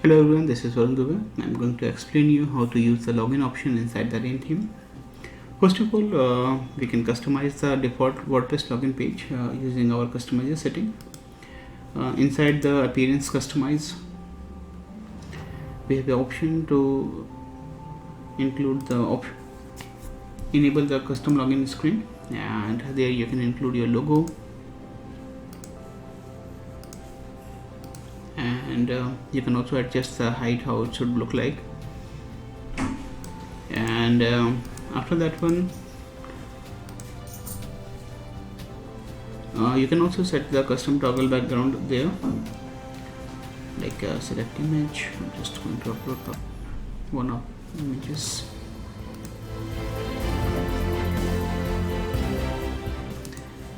Hello everyone, this is Varun Dubey. I'm going to explain you how to use the login option inside the Rain theme. First of all, we can customize the default WordPress login page using our customizer setting. Inside the appearance customize, we have the option to include the enable the custom login screen, and there you can include your logo, and you can also adjust the height, how it should look like. And after that one, you can also set the custom toggle background there, like select image. I'm just going to upload one of images.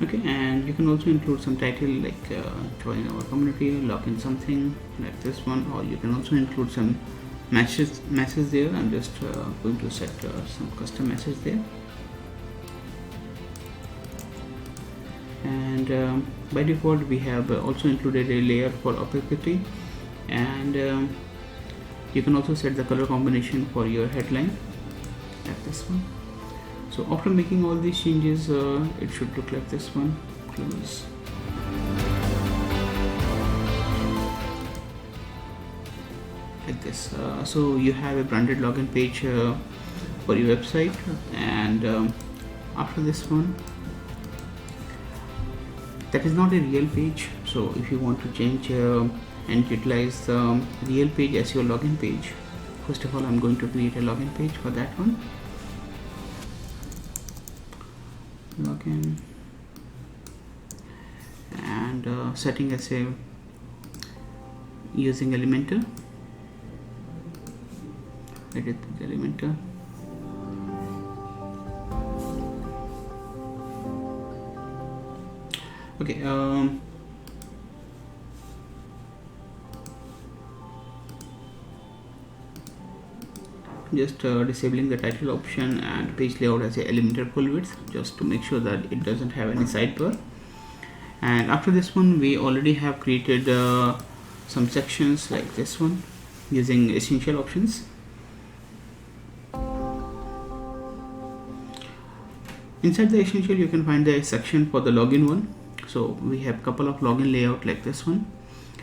Okay, and you can also include some title like join our community, log in something like this one, or you can also include some message there. I'm just going to set some custom message there. And by default we have also included a layer for opacity, and you can also set the color combination for your headline like this one. So after making all these changes, it should look like this one. Close. Like this. So you have a branded login page for your website, and after this one, that is not a real page. So if you want to change and utilize the real page as your login page, first of all I'm going to create a login page for that one. Login, and setting as a using Elementor. Edit the Elementor. Okay, just disabling the title option and page layout as a Elementor full width, just to make sure that it doesn't have any sidebar. And after this one, we already have created some sections like this one using essential options. Inside the essential, you can find the section for the login one. So we have couple of login layout like this one,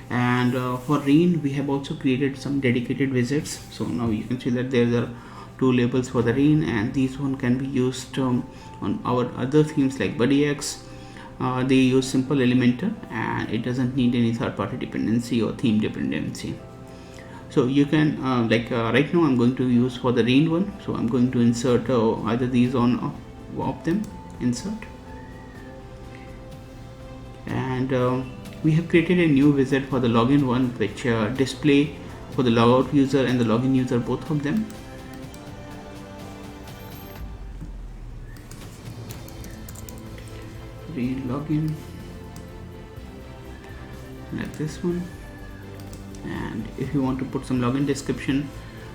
and for Rain we have also created some dedicated widgets. So now you can see that there are two labels for the Rain, and these one can be used on our other themes like BuddyX. They use simple Elementor, and it doesn't need any third-party dependency or theme dependency. So you can right now I'm going to use for the Rain one. So I'm going to insert either these on of them, insert, and we have created a new widget for the login one, which display for the logout user and the login user, both of them. Login like this one, and if you want to put some login description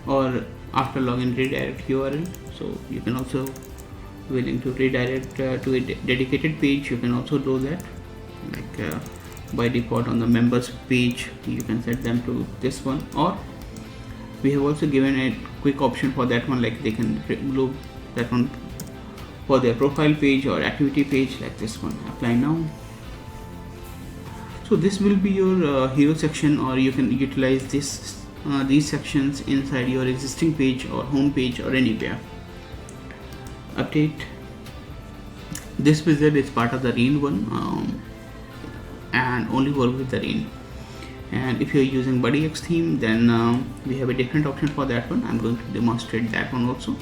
or after login redirect URL, so you can also willing to redirect to a dedicated page, you can also do that. Like by default on the members page you can set them to this one, or we have also given a quick option for that one, like they can loop that one for their profile page or activity page like this one. Apply now. So this will be your hero section, or you can utilize this these sections inside your existing page or home page or anywhere. Update. This wizard is part of the Rain one, and only work with the Rain. And if you're using BuddyX theme, then we have a different option for that one. I'm going to demonstrate that one also.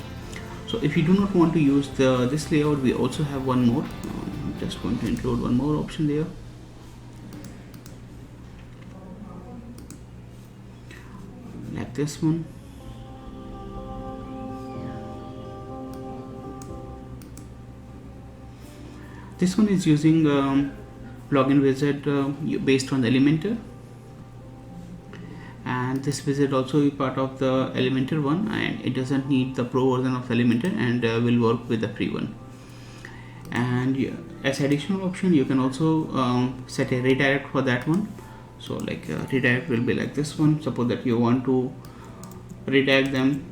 So if you do not want to use this layout, we also have one more. I'm just going to include one more option there. Like this one. This one is using login wizard based on the Elementor, and this wizard also is part of the Elementor one, and it doesn't need the pro version of Elementor, and will work with the free one. And as additional option, you can also set a redirect for that one. So like redirect will be like this one. Suppose that you want to redirect them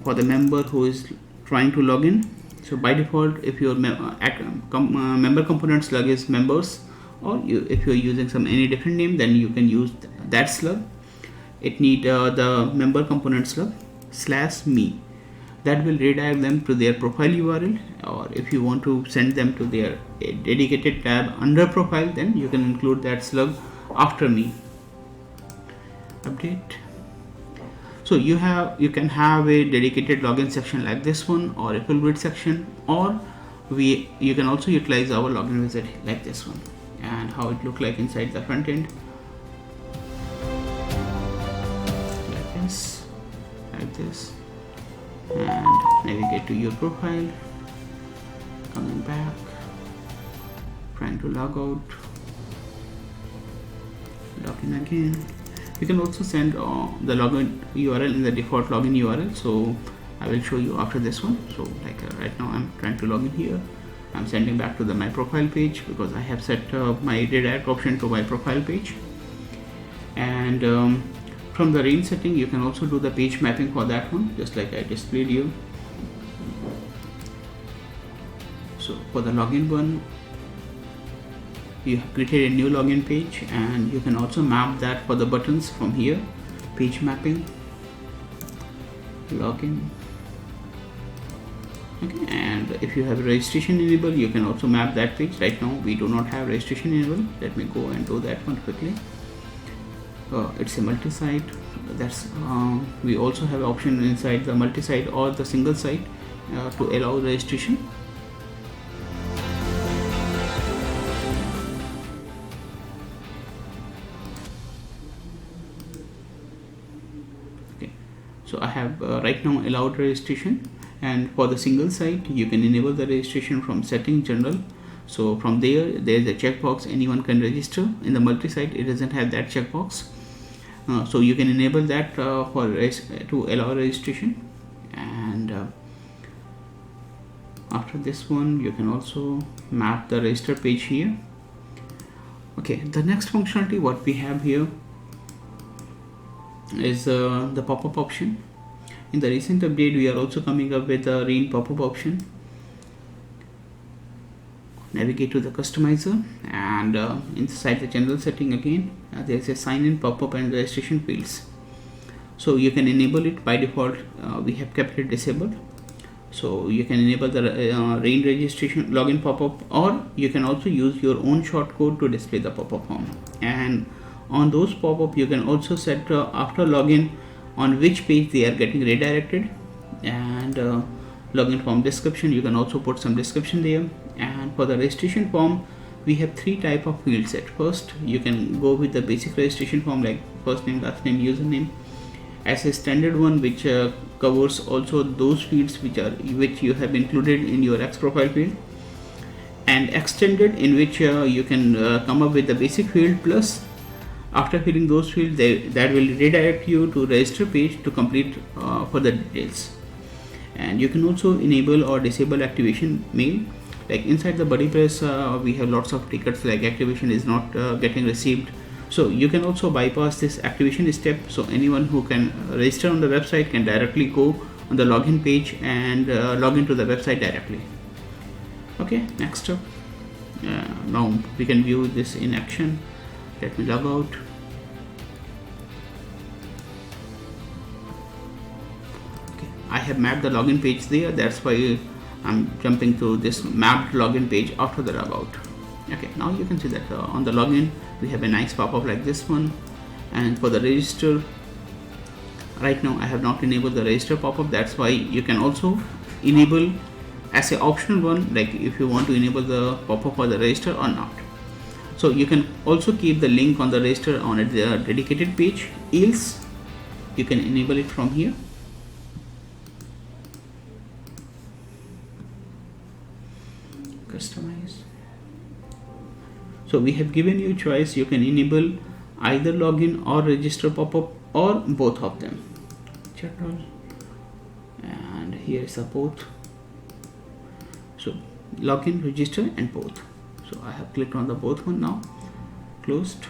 for the member who is trying to log in. So by default, if your member component slug is members, or if you're using some any different name, then you can use that slug. It need the member component slug /me. That will redirect them to their profile URL, or if you want to send them to their dedicated tab under profile, then you can include that slug after me. Update. So you can have a dedicated login section like this one, or a full grid section, or you can also utilize our login wizard like this one. And how it look like inside the front end, like this, and navigate to your profile, coming back, trying to log out, log in again. You can also send the login URL in the default login URL, so I will show you after this one. So like right now I'm trying to log in here. I'm sending back to my profile page because I have set my redirect option to my profile page. And from the range setting, you can also do the page mapping for that one, just like I displayed you. So for the login one, you have created a new login page, and you can also map that for the buttons from here. Page mapping, login. Okay, and if you have registration enabled, you can also map that page. Right now we do not have registration enabled. Let me go and do that one quickly. It's a multi-site. That's we also have option inside the multi-site or the single site to allow registration. Okay, so I have right now allowed registration. And for the single site, you can enable the registration from setting general. So from there is a checkbox, anyone can register. In the multi-site, it doesn't have that checkbox, so you can enable that to allow registration. And after this one, you can also map the register page here. Okay, the next functionality what we have here is the pop-up option. In the recent update, we are also coming up with the rain pop-up option. Navigate to the customizer, and inside the general setting again, there is a sign-in pop-up and registration fields. So you can enable it. By default, we have kept it disabled. So you can enable the rain registration login pop-up, or you can also use your own shortcode to display the pop-up form. And on those pop-up, you can also set after login on which page they are getting redirected. And login form description, you can also put some description there. And for the registration form, we have three type of fields. At first, you can go with the basic registration form like first name, last name, username, as a standard one, which covers also those fields which you have included in your X profile field, and extended, in which you can come up with the basic field plus. After filling those fields, that will redirect you to register page to complete further details. And you can also enable or disable activation mail. Like inside the buddy press, we have lots of tickets like activation is not getting received. So you can also bypass this activation step. So anyone who can register on the website can directly go on the login page and log into the website directly. Okay, next up, now we can view this in action. Let me log out. Okay, I have mapped the login page there. That's why I'm jumping to this mapped login page after the logout. Okay, now you can see that on the login we have a nice pop-up like this one. And for the register, right now I have not enabled the register pop-up. That's why you can also enable as an optional one, like if you want to enable the pop-up for the register or not. So you can also keep the link on the register on a dedicated page, else you can enable it from here. Customize. So we have given you choice. You can enable either login or register pop-up, or both of them. General, and here is the both. So login, register, and both. So I have clicked on the both one now. Closed.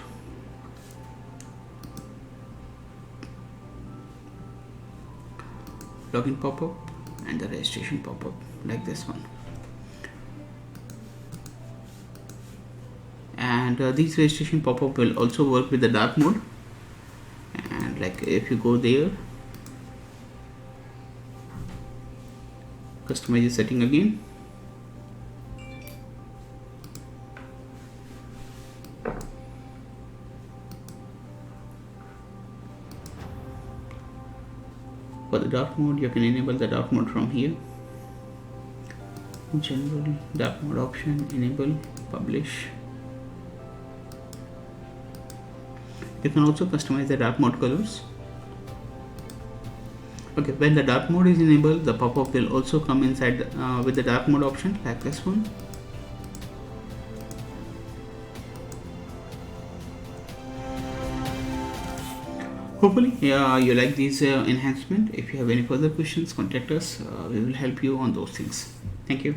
login pop-up and the registration pop-up like this one. And these registration pop-up will also work with the dark mode. And like if you go there, customize the setting again, for the dark mode you can enable the dark mode from here. General dark mode option, enable, publish. You can also customize the dark mode colors. Okay, when the dark mode is enabled, the pop-up will also come inside with the dark mode option like this one. Hopefully you like these enhancement. If you have any further questions, contact us. We will help you on those things. Thank you.